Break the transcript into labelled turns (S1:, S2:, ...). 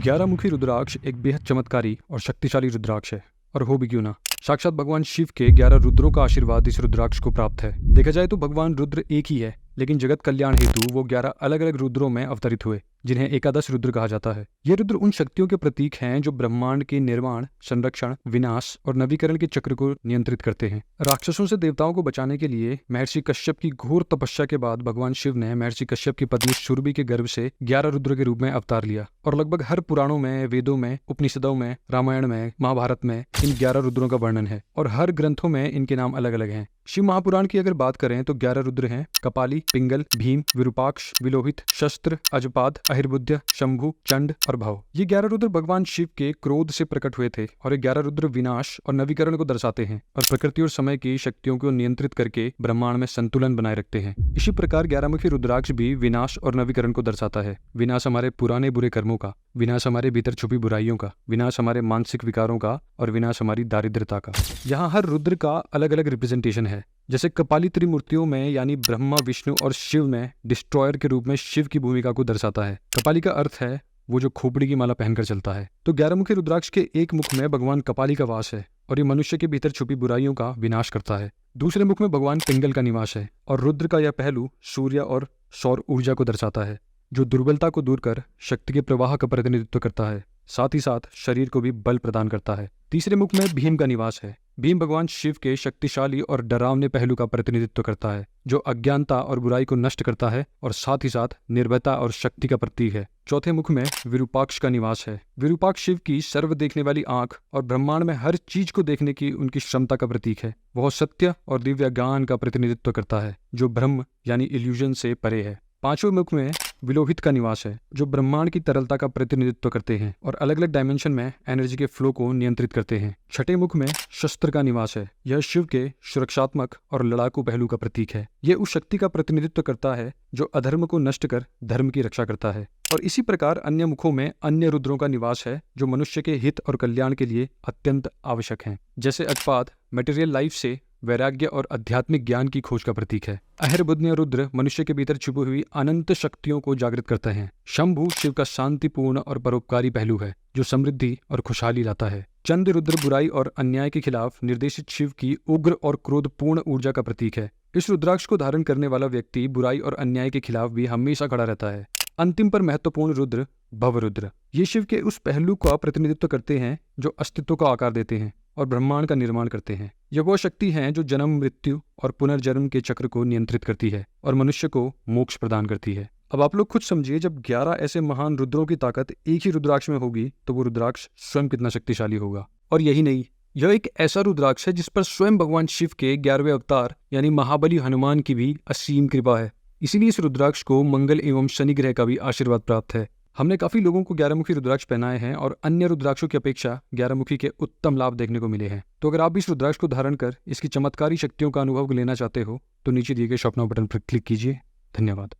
S1: 11 मुखी रुद्राक्ष एक बेहद चमत्कारी और शक्तिशाली रुद्राक्ष है। और हो भी क्यों ना, साक्षात भगवान शिव के 11 रुद्रों का आशीर्वाद इस रुद्राक्ष को प्राप्त है। देखा जाए तो भगवान रुद्र एक ही है, लेकिन जगत कल्याण हेतु वो 11 अलग अलग रुद्रों में अवतरित हुए, जिन्हें एकादश रुद्र कहा जाता है। ये रुद्र उन शक्तियों के प्रतीक हैं जो ब्रह्मांड के निर्माण, संरक्षण, विनाश और नवीकरण के चक्र को नियंत्रित करते हैं। राक्षसों से देवताओं को बचाने के लिए महर्षि कश्यप की घोर तपस्या के बाद भगवान शिव ने महर्षि कश्यप की पत्नी सुरभि के गर्भ से 11 रुद्र के रूप में अवतार लिया। और लगभग हर पुराणों में, वेदों में, उपनिषदों में, रामायण में, महाभारत में इन 11 रुद्रों का वर्णन है और हर ग्रंथों में इनके नाम अलग अलग हैं। शिव महापुराण की अगर बात करें तो 11 रुद्र हैं: कपाली, पिंगल, भीम, विरूपाक्ष, विलोहित, शस्त्र, अजपाद, अहिर्बुद्ध, शंभु, चंड और भव। ये 11 रुद्र भगवान शिव के क्रोध से प्रकट हुए थे और ये 11 रुद्र विनाश और नवीकरण को दर्शाते हैं और प्रकृति और समय की शक्तियों को नियंत्रित करके ब्रह्मांड में संतुलन बनाए रखते हैं। इसी प्रकार 11 मुखी रुद्राक्ष भी विनाश और नवीकरण को दर्शाता है। विनाश हमारे पुराने बुरे कर्मों का, विनाश हमारे भीतर छुपी बुराइयों का, विनाश हमारे मानसिक विकारों का और विनाश हमारी दारिद्रता का। यहाँ हर रुद्र का अलग अलग रिप्रेजेंटेशन है। जैसे कपाली त्रिमूर्तियों में यानी ब्रह्मा, विष्णु और शिव में डिस्ट्रॉयर के रूप में शिव की भूमिका को दर्शाता है। कपाली का अर्थ है वो जो खोपड़ी की माला पहनकर चलता है। तो 11 मुखी रुद्राक्ष के एक मुख में भगवान कपाली का वास है और ये मनुष्य के भीतर छुपी बुराइयों का विनाश करता है। दूसरे मुख में भगवान पिंगल का निवास है और रुद्र का यह पहलू सूर्य और सौर ऊर्जा को दर्शाता है, जो दुर्बलता को दूर कर शक्ति के प्रवाह का प्रतिनिधित्व करता है, साथ ही साथ शरीर को भी बल प्रदान करता है। तीसरे मुख में भीम का निवास है। भीम भगवान शिव के शक्तिशाली और डरावने पहलू का प्रतिनिधित्व करता है, जो अज्ञानता और बुराई को नष्ट करता है और साथ ही साथ निर्भयता और शक्ति का प्रतीक है। चौथे मुख में विरूपाक्ष का निवास है। विरूपाक्ष शिव की सर्व देखने वाली आंख और ब्रह्मांड में हर चीज को देखने की उनकी क्षमता का प्रतीक है। वह सत्य और दिव्य ज्ञान का प्रतिनिधित्व करता है, जो ब्रह्म यानी इल्यूजन से परे है। पांचवें मुख में विलोहित का निवास है, जो ब्रह्मांड की तरलता का प्रतिनिधित्व करते हैं और अलग अलग डायमेंशन में एनर्जी के फ्लो को नियंत्रित करते हैं। छठे मुख में शस्त्र का निवास है। यह शिव के सुरक्षात्मक और लड़ाकू पहलू का प्रतीक है। यह उस शक्ति का प्रतिनिधित्व करता है जो अधर्म को नष्ट कर धर्म की रक्षा करता है। और इसी प्रकार अन्य मुखों में अन्य रुद्रों का निवास है, जो मनुष्य के हित और कल्याण के लिए अत्यंत आवश्यक हैं। जैसे अजपाद मटेरियल लाइफ से वैराग्य और आध्यात्मिक ज्ञान की खोज का प्रतीक है। अहिर्बुद्ध रुद्र मनुष्य के भीतर छुपी हुई अनंत शक्तियों को जागृत करते हैं। शंभु शिव का शांतिपूर्ण और परोपकारी पहलू है, जो समृद्धि और खुशहाली लाता है। चंड रुद्र बुराई और अन्याय के खिलाफ निर्देशित शिव की उग्र और क्रोधपूर्ण ऊर्जा का प्रतीक है। इस रुद्राक्ष को धारण करने वाला व्यक्ति बुराई और अन्याय के खिलाफ भी हमेशा खड़ा रहता है। अंतिम पर महत्वपूर्ण रुद्र भवरुद्र, ये शिव के उस पहलू का प्रतिनिधित्व करते हैं जो अस्तित्व का आकार देते हैं और ब्रह्मांड का निर्माण करते हैं। यह वो शक्ति है जो जन्म, मृत्यु और पुनर्जन्म के चक्र को नियंत्रित करती है और मनुष्य को मोक्ष प्रदान करती है। अब आप लोग खुद समझिए, जब 11 ऐसे महान रुद्रों की ताकत एक ही रुद्राक्ष में होगी तो वो रुद्राक्ष स्वयं कितना शक्तिशाली होगा। और यही नहीं, यह एक ऐसा रुद्राक्ष है जिस पर स्वयं भगवान शिव के 11वें अवतार यानी महाबली हनुमान की भी असीम कृपा है। इसीलिए इस रुद्राक्ष को मंगल एवं शनि ग्रह का भी आशीर्वाद प्राप्त है। हमने काफी लोगों को 11 मुखी रुद्राक्ष पहनाए हैं और अन्य रुद्राक्षों की अपेक्षा 11 मुखी के उत्तम लाभ देखने को मिले हैं। तो अगर आप भी इस रुद्राक्ष को धारण कर इसकी चमत्कारी शक्तियों का अनुभव लेना चाहते हो तो नीचे दिए गए शॉप नाउ बटन पर क्लिक कीजिए। धन्यवाद।